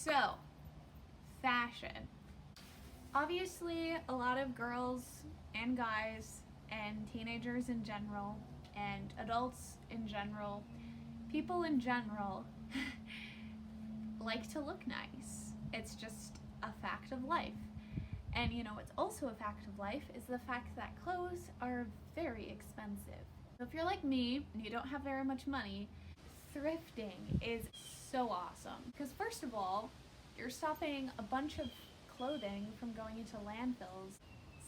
So, fashion. Obviously, a lot of girls and guys and teenagers in general and adults in general, people in general, like to look nice. It's just a fact of life. And you know what's also a fact of life is the fact that clothes are very expensive. So if you're like me and you don't have very much money, thrifting is so awesome. Because first of all, you're stopping a bunch of clothing from going into landfills.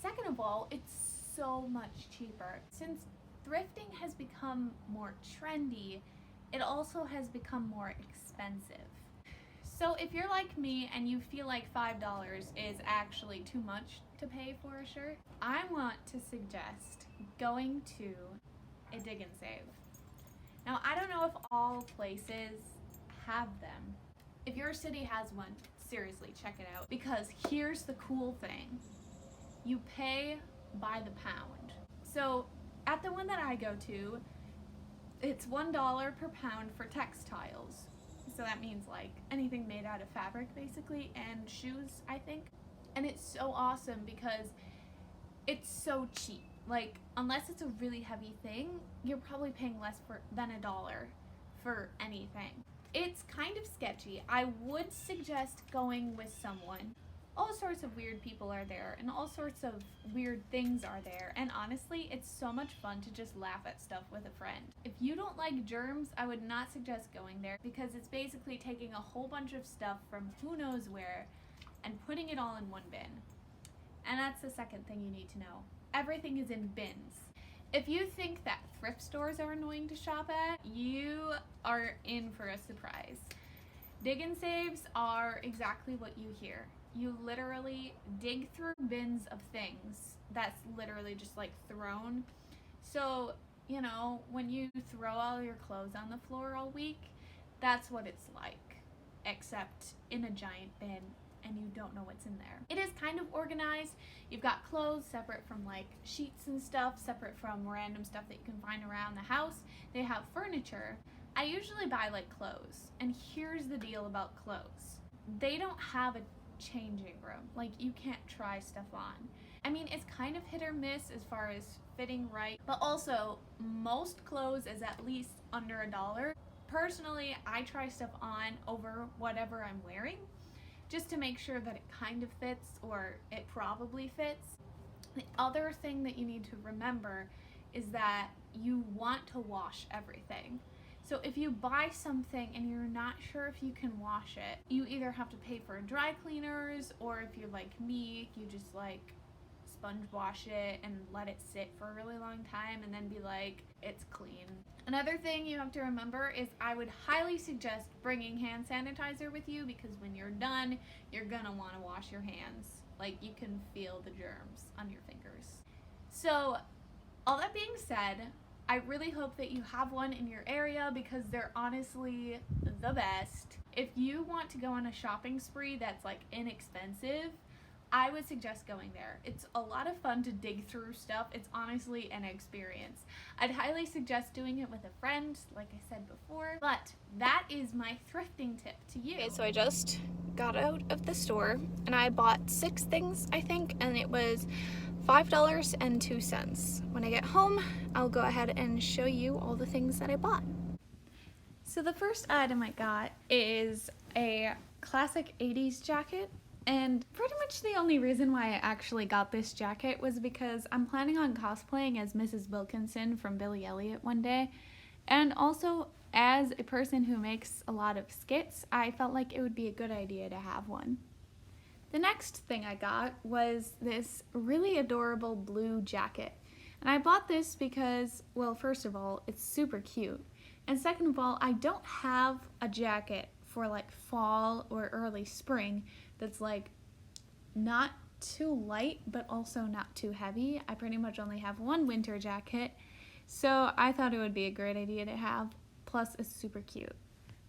Second of all, it's so much cheaper. Since thrifting has become more trendy, it also has become more expensive. So if you're like me and you feel like $5 is actually too much to pay for a shirt, I want to suggest going to a dig and save. Now, I don't know if all places have them. If your city has one, seriously, check it out. Because here's the cool thing. You pay by the pound. So at the one that I go to, it's $1 per pound for textiles. So that means like anything made out of fabric basically, and shoes, I think. And it's so awesome because it's so cheap. Like, unless it's a really heavy thing, you're probably paying less than $1 for anything. It's kind of sketchy. I would suggest going with someone. All sorts of weird people are there, and all sorts of weird things are there, and honestly, it's so much fun to just laugh at stuff with a friend. If you don't like germs, I would not suggest going there, because it's basically taking a whole bunch of stuff from who knows where and putting it all in one bin. And that's the second thing you need to know. Everything is in bins. If you think that thrift stores are annoying to shop at, you are in for a surprise. Dig and saves are exactly what you hear. You literally dig through bins of things that's literally just like thrown. So, you know, when you throw all your clothes on the floor all week, that's what it's like, except in a giant bin, and you don't know what's in there. It is kind of organized. You've got clothes separate from like sheets and stuff, separate from random stuff that you can find around the house. They have furniture. I usually buy like clothes, and here's the deal about clothes. They don't have a changing room. Like, you can't try stuff on. I mean, it's kind of hit or miss as far as fitting right, but also most clothes is at least under $1. Personally, I try stuff on over whatever I'm wearing just to make sure that it kind of fits, or it probably fits. The other thing that you need to remember is that you want to wash everything. So if you buy something and you're not sure if you can wash it, you either have to pay for dry cleaners, or if you're like me, you just like sponge wash it and let it sit for a really long time and then be like, it's clean. Another thing you have to remember is I would highly suggest bringing hand sanitizer with you, because when you're done, you're gonna want to wash your hands. Like, you can feel the germs on your fingers. So, all that being said, I really hope that you have one in your area, because they're honestly the best. If you want to go on a shopping spree that's like inexpensive, I would suggest going there. It's a lot of fun to dig through stuff. It's honestly an experience. I'd highly suggest doing it with a friend, like I said before. But that is my thrifting tip to you. Okay, so I just got out of the store and I bought 6 things, I think, and it was $5.02. When I get home, I'll go ahead and show you all the things that I bought. So the first item I got is a classic 80s jacket. And pretty much the only reason why I actually got this jacket was because I'm planning on cosplaying as Mrs. Wilkinson from Billy Elliot one day. And also, as a person who makes a lot of skits, I felt like it would be a good idea to have one. The next thing I got was this really adorable blue jacket. And I bought this because, well, first of all, it's super cute. And second of all, I don't have a jacket for like fall or early spring that's like not too light but also not too heavy. I pretty much only have one winter jacket, so I thought it would be a great idea to have, plus it's super cute.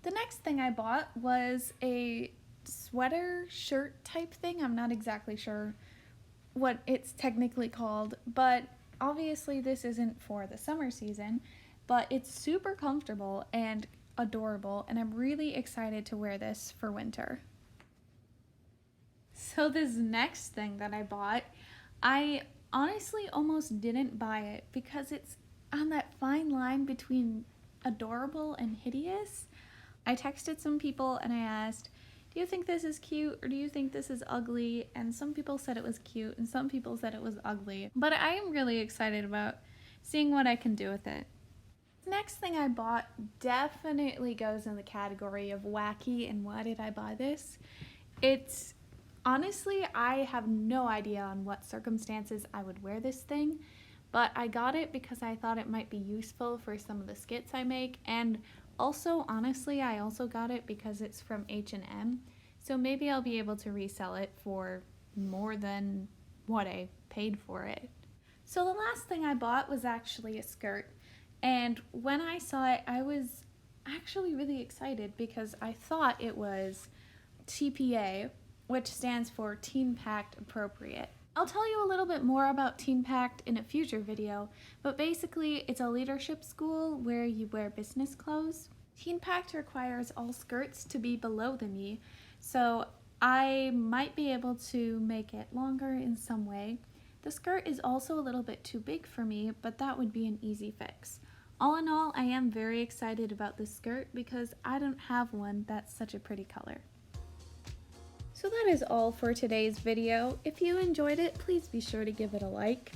The next thing I bought was a sweater shirt type thing. I'm not exactly sure what it's technically called, but obviously this isn't for the summer season, but it's super comfortable and adorable, and I'm really excited to wear this for winter. So this next thing that I bought, I honestly almost didn't buy it because it's on that fine line between adorable and hideous. I texted some people and I asked, do you think this is cute or do you think this is ugly? And some people said it was cute and some people said it was ugly. But I am really excited about seeing what I can do with it. The next thing I bought definitely goes in the category of wacky and why did I buy this? It's honestly, I have no idea on what circumstances I would wear this thing, but I got it because I thought it might be useful for some of the skits I make, and also, honestly, I also got it because it's from H&M, so maybe I'll be able to resell it for more than what I paid for it. So the last thing I bought was actually a skirt, and when I saw it, I was actually really excited because I thought it was TPA, which stands for Teen Packed Appropriate. I'll tell you a little bit more about Teen Packed in a future video, but basically it's a leadership school where you wear business clothes. Teen Packed requires all skirts to be below the knee, so I might be able to make it longer in some way. The skirt is also a little bit too big for me, but that would be an easy fix. All in all, I am very excited about this skirt because I don't have one that's such a pretty color. So that is all for today's video. If you enjoyed it, please be sure to give it a like.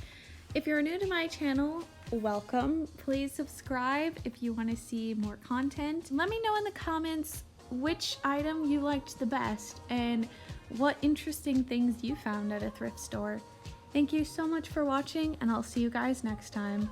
If you're new to my channel, welcome. Please subscribe if you want to see more content. Let me know in the comments which item you liked the best and what interesting things you found at a thrift store. Thank you so much for watching, and I'll see you guys next time.